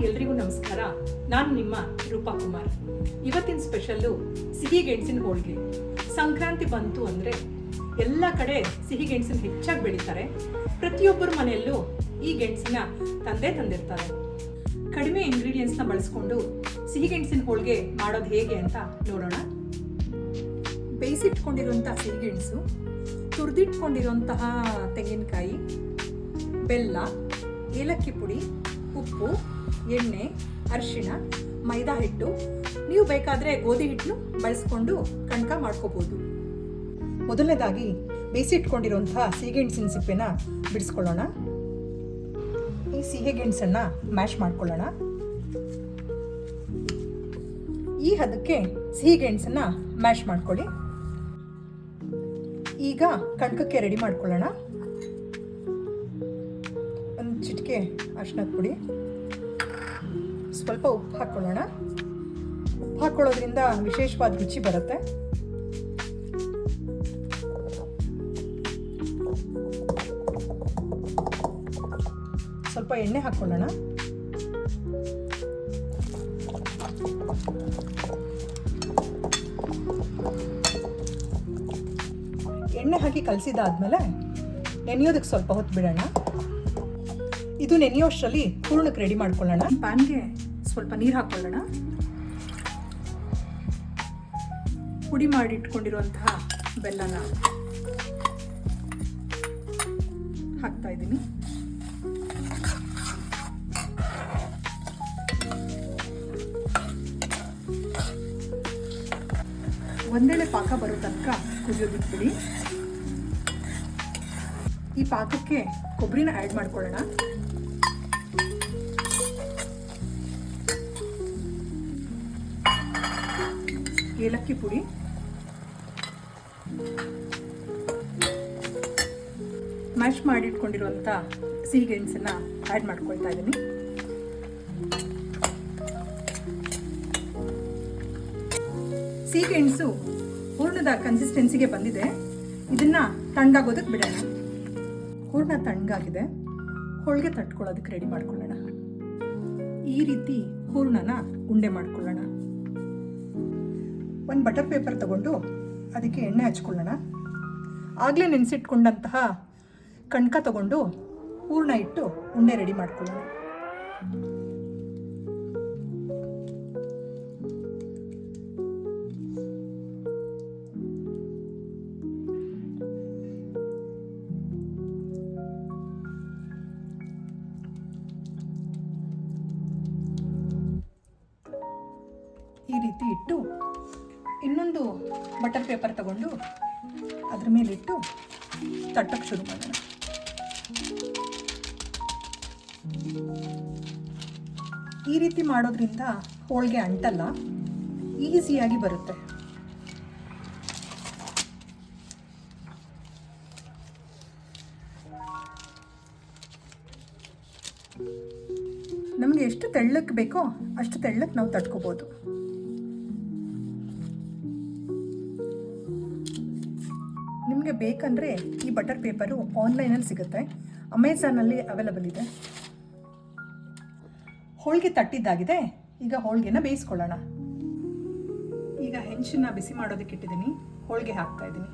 ಎಲ್ರಿಗೂ ನಮಸ್ಕಾರ. ನಾನು ನಿಮ್ಮ ರೂಪಾ ಕುಮಾರ್. ಇವತ್ತಿನ ಸ್ಪೆಷಲ್ಲು ಸಿಹಿ ಗೆಣಸಿನ ಹೋಳಿಗೆ. ಸಂಕ್ರಾಂತಿ ಬಂತು ಅಂದರೆ ಎಲ್ಲ ಕಡೆ ಸಿಹಿ ಗೆಣಸನ್ನು ಹೆಚ್ಚಾಗಿ ಬೆಳೀತಾರೆ. ಪ್ರತಿಯೊಬ್ಬರ ಮನೆಯಲ್ಲೂ ಈ ಗೆಣಸನ್ನ ತಂದಿರ್ತಾರೆ. ಕಡಿಮೆ ಇಂಗ್ರೀಡಿಯೆಂಟ್ಸ್ನ ಬಳಸ್ಕೊಂಡು ಸಿಹಿ ಗೆಣಸಿನ ಹೋಳಿಗೆ ಮಾಡೋದು ಹೇಗೆ ಅಂತ ನೋಡೋಣ. ಬೇಯಿಸಿಟ್ಕೊಂಡಿರುವಂಥ ಸಿಹಿಗೆಣಸು, ತುರಿದಿಟ್ಕೊಂಡಿರುವಂತಹ ತೆಂಗಿನಕಾಯಿ, ಬೆಲ್ಲ, ಏಲಕ್ಕಿ ಪುಡಿ, ಉಪ್ಪು, ಎಣ್ಣೆ, ಅರಿಶಿಣ, ಮೈದಾ ಹಿಟ್ಟು, ನೀವು ಬೇಕಾದರೆ ಗೋಧಿ ಹಿಟ್ಟನ್ನು ಬಳಸ್ಕೊಂಡು ಕಣಕ ಮಾಡ್ಕೋಬೋದು. ಮೊದಲನೇದಾಗಿ ಬೇಯಿಸಿಟ್ಕೊಂಡಿರುವಂತಹ ಸಿಹಿಗೆಣಸಿನ ಸಿಪ್ಪೆನ ಬಿಡಿಸ್ಕೊಳ್ಳೋಣ. ಈ ಸಿಹಿಗೆಣಸನ್ನು ಮ್ಯಾಶ್ ಮಾಡ್ಕೊಳ್ಳೋಣ. ಈ ಹದಕ್ಕೆ ಸಿಹಿಗೆಣಸನ್ನು ಮ್ಯಾಶ್ ಮಾಡ್ಕೊಳ್ಳಿ. ಈಗ ಕಣಕಕ್ಕೆ ರೆಡಿ ಮಾಡ್ಕೊಳ್ಳೋಣ. ಒಂದು ಚಿಟಿಕೆ ಅರಿಶಿಣದ ಪುಡಿ, ಸ್ವಲ್ಪ ಉಪ್ಪು ಹಾಕ್ಕೊಳ್ಳೋಣ. ಉಪ್ಪು ಹಾಕ್ಕೊಳ್ಳೋದ್ರಿಂದ ವಿಶೇಷವಾದ ರುಚಿ ಬರುತ್ತೆ. ಸ್ವಲ್ಪ ಎಣ್ಣೆ ಹಾಕ್ಕೊಳ್ಳೋಣ. ಎಣ್ಣೆ ಹಾಕಿ ಕಲಸಿದಾದ್ಮೇಲೆ ನೆನೆಯೋದಕ್ಕೆ ಸ್ವಲ್ಪ ಹೊತ್ತು ಬಿಡೋಣ. ಇದು ನೆನೆಯೋಷ್ಟರಲ್ಲಿ ಹೂರ್ಣಕ್ಕೆ ರೆಡಿ ಮಾಡ್ಕೊಳ್ಳೋಣ. ಪ್ಯಾನ್ಗೆ ಸ್ವಲ್ಪ ನೀರು ಹಾಕ್ಕೊಳ್ಳೋಣ. ಪುಡಿ ಮಾಡಿಟ್ಕೊಂಡಿರುವಂತಹ ಬೆಲ್ಲನ ಹಾಕ್ತಾ ಇದ್ದೀನಿ. ಒಂದೇಳೆ ಪಾಕ ಬರೋ ತನಕ ಕುದಿಯೋದಕ್ಕೆ ಬಿಡಿ. ಈ ಪಾಕಕ್ಕೆ ಕೊಬ್ಬರಿನ ಆ್ಯಡ್ ಮಾಡ್ಕೊಳ್ಳೋಣ. ಏಲಕ್ಕಿ ಪುಡಿ, ಮ್ಯಾಶ್ ಮಾಡಿಟ್ಕೊಂಡಿರುವಂಥ ಸಿಹಿಗೆಣಸನ್ನ ಆ್ಯಡ್ ಮಾಡ್ಕೊಳ್ತಾ ಇದ್ದೀನಿ. ಸಿಹಿಗೆಣಸು ಹೂರ್ಣದ ಕನ್ಸಿಸ್ಟೆನ್ಸಿಗೆ ಬಂದಿದೆ. ಇದನ್ನ ತಣ್ಣಗಾಗೋದಕ್ಕೆ ಬಿಡೋಣ. ಹೂರ್ಣ ತಣ್ಣಗಾಗಿದೆ. ಹೋಳಿಗೆ ತಟ್ಕೊಳ್ಳೋದಕ್ಕೆ ರೆಡಿ ಮಾಡ್ಕೊಳ್ಳೋಣ. ಈ ರೀತಿ ಹೂರ್ಣನ ಉಂಡೆ ಮಾಡ್ಕೊಳ್ಳೋಣ. ಒಂದು ಬಟರ್ ಪೇಪರ್ ತಗೊಂಡು ಅದಕ್ಕೆ ಎಣ್ಣೆ ಹಚ್ಕೊಳ್ಳೋಣ. ಆಗಲೇ ನೆನೆಸಿಟ್ಕೊಂಡಂತಹ ಕಣಕ ತಗೊಂಡು ಹೂರ್ಣ ಇಟ್ಟು ಉಂಡೆ ರೆಡಿ ಮಾಡ್ಕೊಳ್ಳೋಣ. ಈ ರೀತಿ ಇಟ್ಟು ಇನ್ನೊಂದು ಬಟರ್ ಪೇಪರ್ ತಗೊಂಡು ಅದ್ರ ಮೇಲಿಟ್ಟು ತಟ್ಟಕ್ಕೆ ಶುರು ಮಾಡೋಣ. ಈ ರೀತಿ ಮಾಡೋದ್ರಿಂದ ಹೋಳಿಗೆ ಅಂಟಲ್ಲ, ಈಸಿಯಾಗಿ ಬರುತ್ತೆ. ನಮಗೆ ಎಷ್ಟು ತೆಳ್ಳಕ್ಕೆ ಬೇಕೋ ಅಷ್ಟು ತೆಳ್ಳಕ್ಕೆ ನಾವು ತಟ್ಕೋಬೋದು. ನಿಮಗೆ ಬೇಕಂದರೆ ಈ ಬಟರ್ ಪೇಪರು ಆನ್ಲೈನಲ್ಲಿ ಸಿಗುತ್ತೆ, ಅಮೆಝಾನಲ್ಲಿ ಅವೈಲಬಲ್ ಇದೆ. ಹೋಳಿಗೆ ತಟ್ಟಿದ್ದಾಗಿದೆ. ಈಗ ಹೋಳಿಗೆನ ಬೇಯಿಸ್ಕೊಳ್ಳೋಣ. ಈಗ ಹೆಂಚನ್ನ ಬಿಸಿ ಮಾಡೋದಕ್ಕೆ ಇಟ್ಟಿದ್ದೀನಿ. ಹೋಳಿಗೆ ಹಾಕ್ತಾ ಇದ್ದೀನಿ.